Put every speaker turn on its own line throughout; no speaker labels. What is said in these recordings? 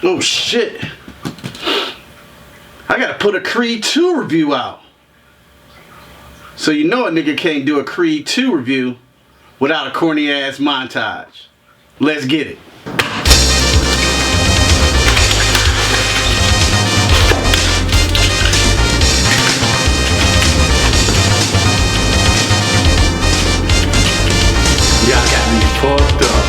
Oh shit. I gotta put a Creed 2 review out. So you know a nigga can't do a Creed 2 review without a corny ass montage. Let's get it. Y'all got me fucked up.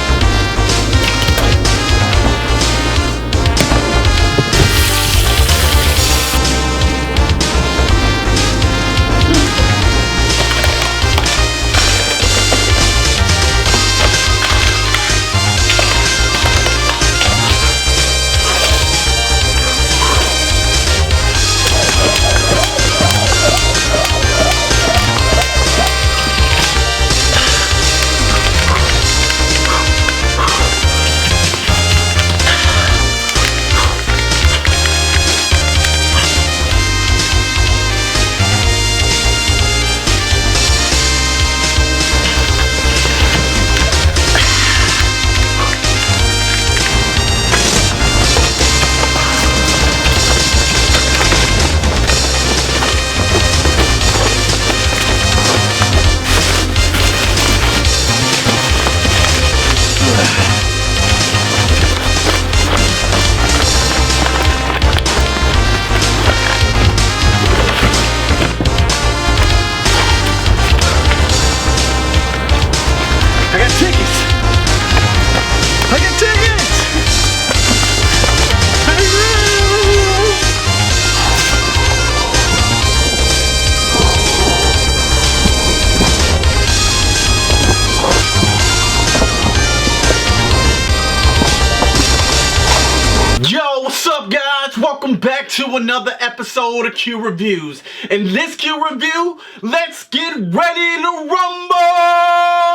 Welcome back to another episode of Q Reviews. In this Q Review, let's get ready to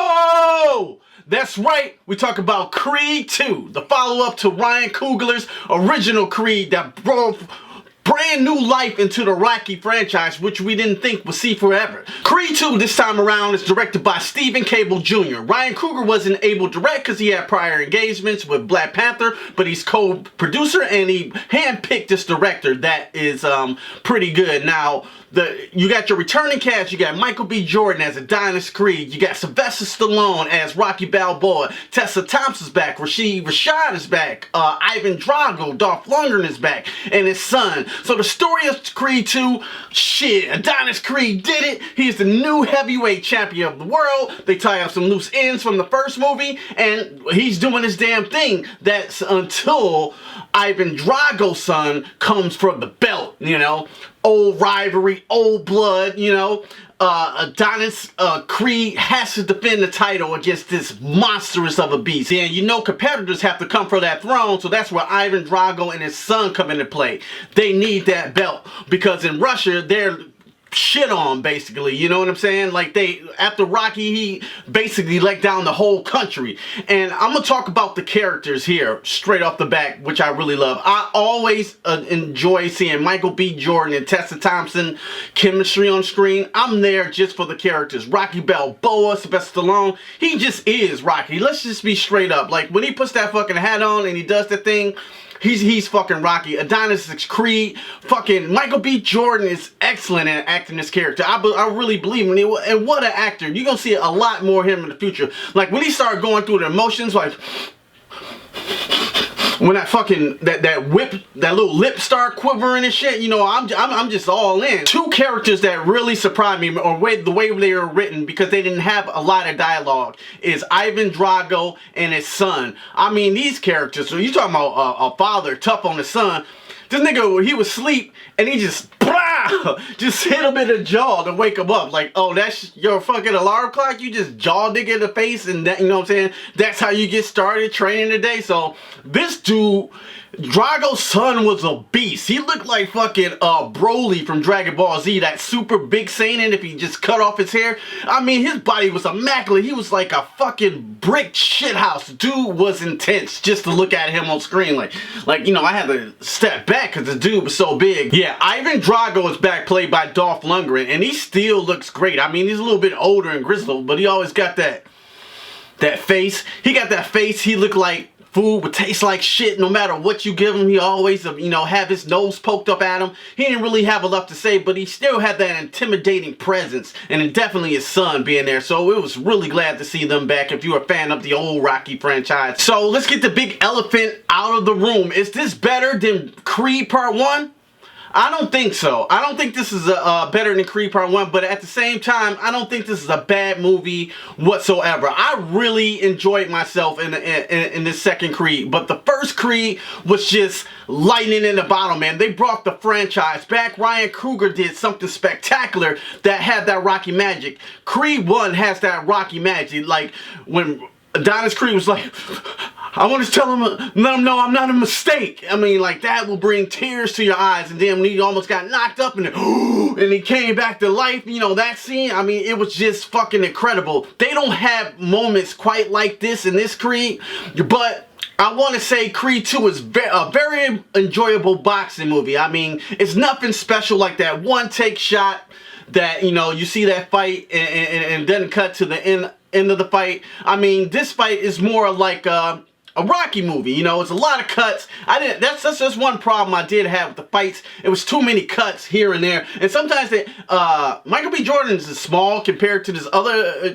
rumble! That's right, we talk about Creed 2, the follow-up to Ryan Coogler's original Creed that brought brand new life into the Rocky franchise, which we didn't think would see forever. Creed 2 this time around is directed by Stephen Cable Jr. Ryan Coogler wasn't able to direct because he had prior engagements with Black Panther, but he's co-producer and he handpicked this director that is pretty good. Now, you got your returning cast. You got Michael B. Jordan as Adonis Creed. You got Sylvester Stallone as Rocky Balboa. Tessa Thompson's back. Rashad is back. Ivan Drago, Dolph Lundgren is back, and his son. So the story of Creed 2, shit, Adonis Creed did it. He's the new heavyweight champion of the world. They tie up some loose ends from the first movie, and he's doing his damn thing. That's until Ivan Drago's son comes for the belt, you know. Old rivalry, old blood, you know. Adonis Creed has to defend the title against this monstrous of a beast. And you know competitors have to come for that throne, so that's where Ivan Drago and his son come into play. They need that belt because in Russia, they're shit on, basically, you know what I'm saying? Like, after Rocky, he basically let down the whole country. And I'm gonna talk about the characters here straight off the bat, which I really love. I always enjoy seeing Michael B. Jordan and Tessa Thompson chemistry on screen. I'm there just for the characters. Rocky Balboa, Sylvester Stallone, he just is Rocky. Let's just be straight up. Like, when he puts that fucking hat on and he does that thing, he's fucking Rocky. Adonis is Creed. Fucking Michael B. Jordan is excellent at acting this character. I really believe in him. And what an actor. You're going to see a lot more of him in the future. Like, when he started going through the emotions, like, when that fucking, that little lip start quivering and shit, you know, I'm just all in. Two characters that really surprised me, or the way they were written, because they didn't have a lot of dialogue, is Ivan Drago and his son. I mean, these characters, so you talking about a father tough on his son. This nigga, he was asleep, and he just hit him in the jaw to wake him up. Like, oh, that's your fucking alarm clock? You just jaw nigga in the face, and that, you know what I'm saying? That's how you get started training today. So, this dude, Drago's son, was a beast. He looked like fucking Broly from Dragon Ball Z, that super big Saiyan if he just cut off his hair. I mean, his body was immaculate. He was like a fucking brick shithouse. Dude was intense just to look at him on screen. Like, you know, I had to step back because the dude was so big. Yeah, Ivan Drago is back, played by Dolph Lundgren, and he still looks great. I mean, he's a little bit older and grizzled, but he always got that face. He got that face. He looked like food would taste like shit no matter what you give him. He always, have his nose poked up at him. He didn't really have a lot to say, but he still had that intimidating presence, and then definitely his son being there. So it was really glad to see them back if you're a fan of the old Rocky franchise. So let's get the big elephant out of the room. Is this better than Creed Part 1? I don't think so. I don't think this is better than Creed Part 1, but at the same time, I don't think this is a bad movie whatsoever. I really enjoyed myself in this second Creed, but the first Creed was just lightning in the bottle, man. They brought the franchise back. Ryan Coogler did something spectacular that had that Rocky magic. Creed 1 has that Rocky magic, like when Adonis Creed was like, I want to tell him, let him know I'm not a mistake. I mean, like, that will bring tears to your eyes. And then when he almost got knocked up and he came back to life, that scene, I mean, it was just fucking incredible. They don't have moments quite like this in this Creed, but I want to say Creed 2 is a very enjoyable boxing movie. I mean, it's nothing special like that one take shot that, you see that fight and then cut to the end of the fight. I mean, this fight is more like a Rocky movie, it's a lot of cuts. That's just one problem I did have with the fights. It was too many cuts here and there, and sometimes Michael B. Jordan is small compared to this other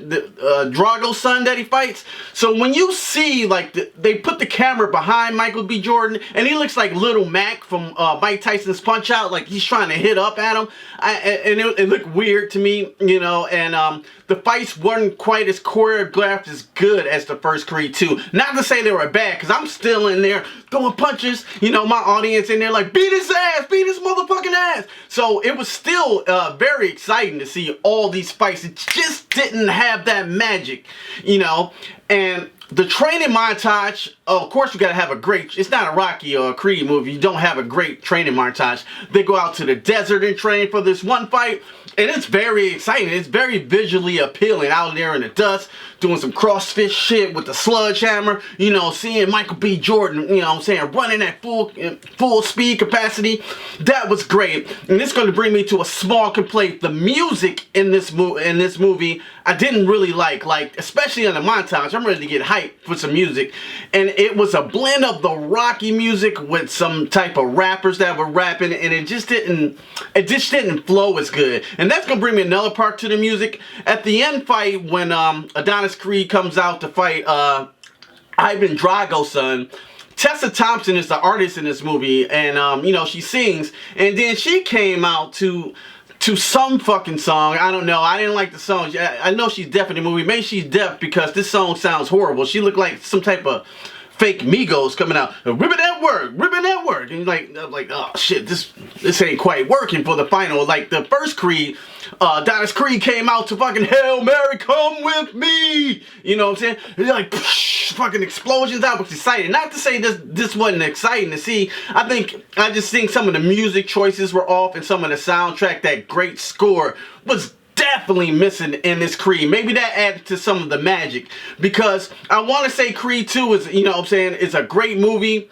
Drago son that he fights. So when you see they put the camera behind Michael B. Jordan, and he looks like Little Mac from Mike Tyson's Punch Out, like he's trying to hit up at him, and it looked weird to me, and the fights weren't quite as choreographed as good as the first Creed 2. Not to say they were bad, because I'm still in there throwing punches. My audience in there like, beat his ass, beat his motherfucking ass. So it was still very exciting to see all these fights. It just didn't have that magic, and the training montage, of course you gotta have a great, it's not a Rocky or a Creed movie, you don't have a great training montage. They go out to the desert and train for this one fight, and it's very exciting. It's very visually appealing out there in the dust, doing some CrossFit shit with the sludge hammer, seeing Michael B. Jordan, running at full speed capacity. That was great. And it's going to bring me to a small complaint. The music in this movie, I didn't really like especially on the montage. I'm ready to get hyped for some music. And it was a blend of the Rocky music with some type of rappers that were rapping, and it just didn't flow as good. And that's going to bring me another part to the music. At the end fight, when Adonis Creed comes out to fight Ivan Drago's son, Tessa Thompson is the artist in this movie, and she sings, and then she came out to some fucking song. I don't know. I didn't like the song. I know she's deaf in the movie. Maybe she's deaf because this song sounds horrible. She looked like some type of fake Migos coming out, ribbon that work, and like, oh shit, this ain't quite working for the final. Like the first Creed, Adonis Creed came out to fucking Hail Mary, come with me. You know what I'm saying? Like fucking explosions. I was excited. Not to say this wasn't exciting to see. I just think some of the music choices were off, and some of the soundtrack, that great score, was definitely missing in this Creed. Maybe that added to some of the magic, because I want to say Creed 2 is, it's a great movie,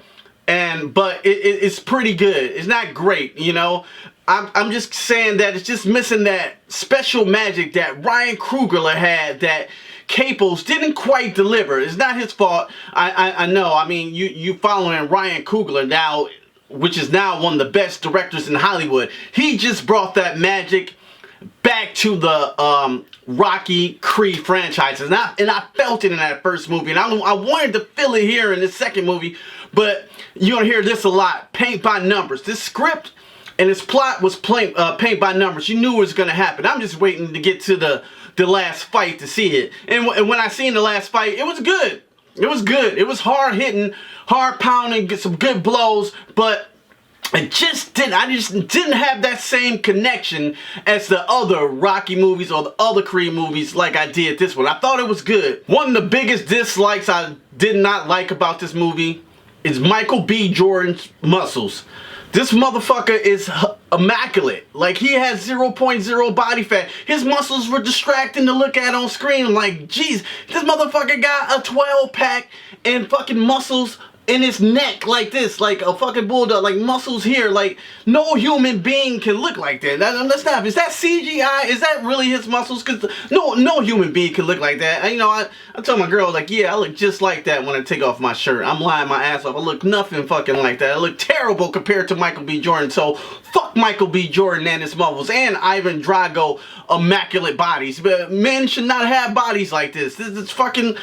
but it's pretty good. It's not great, I'm just saying that it's just missing that special magic that Ryan Coogler had that Caples didn't quite deliver. It's not his fault. I know. I mean, you following Ryan Coogler now, which is now one of the best directors in Hollywood. He just brought that magic back to the Rocky Creed franchises, and I felt it in that first movie, and I wanted to feel it here in this second movie, but you're gonna hear this a lot. Paint by numbers. This script and its plot was paint by numbers. You knew it was gonna happen. I'm just waiting to get to the last fight to see it, and when I seen the last fight, it was good. It was good. It was hard hitting, hard pounding, get some good blows, but I just didn't have that same connection as the other Rocky movies or the other Creed movies like I did this one. I thought it was good. One of the biggest dislikes I did not like about this movie is Michael B. Jordan's muscles. This motherfucker is immaculate. Like, he has 0.0 body fat. His muscles were distracting to look at on screen. Like, geez, this motherfucker got a 12-pack and fucking muscles in his neck like this, like a fucking bulldog, like muscles here, like no human being can look like that. Let's not. Is that CGI? Is that really his muscles? Cause no human being can look like that. You know, I told my girl, like, yeah, I look just like that when I take off my shirt. I'm lying my ass off. I look nothing fucking like that. I look terrible compared to Michael B. Jordan. So fuck Michael B. Jordan and his muscles and Ivan Drago immaculate bodies. But men should not have bodies like this. It's fucking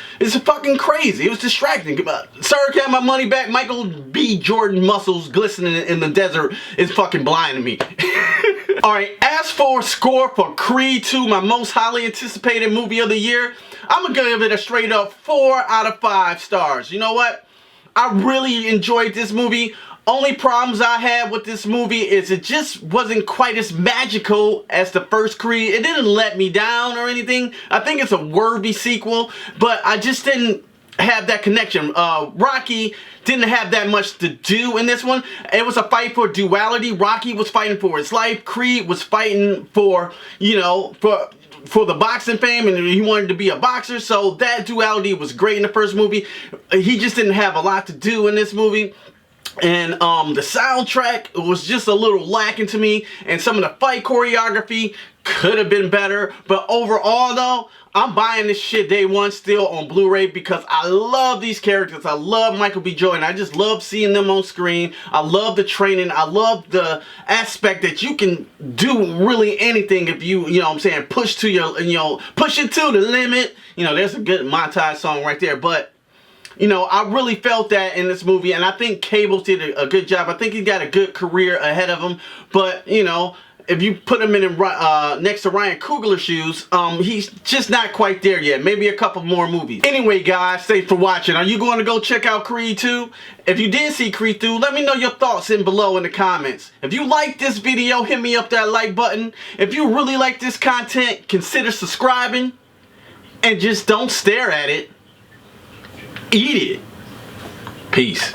crazy. It was distracting. Sir, can I have my money back? Michael B. Jordan muscles glistening in the desert is fucking blinding me. Alright, as for score for Creed 2, my most highly anticipated movie of the year, I'm gonna give it a straight up 4 out of 5 stars. You know what? I really enjoyed this movie. Only problems I had with this movie is it just wasn't quite as magical as the first Creed. It didn't let me down or anything. I think it's a worthy sequel, but I just didn't have that connection. Rocky didn't have that much to do in this one. It was a fight for duality. Rocky was fighting for his life. Creed was fighting for, you know, for the boxing fame, and he wanted to be a boxer. So that duality was great in the first movie. He just didn't have a lot to do in this movie. And the soundtrack was just a little lacking to me, and some of the fight choreography could have been better. But overall though, I'm buying this shit day one still on Blu-ray because I love these characters. I love Michael B. Jordan. I just love seeing them on screen. I love the training. I love the aspect that you can do really anything if you know what I'm saying, push to your, push it to the limit. You know, there's a good montage song right there. But you know, I really felt that in this movie, and I think Cable did a good job. I think he got a good career ahead of him. But, you know, if you put him in next to Ryan Coogler's shoes, he's just not quite there yet. Maybe a couple more movies. Anyway, guys, thanks for watching. Are you going to go check out Creed 2? If you did see Creed 2, let me know your thoughts below in the comments. If you like this video, hit me up that like button. If you really like this content, consider subscribing. And just don't stare at it. Eat it. Peace.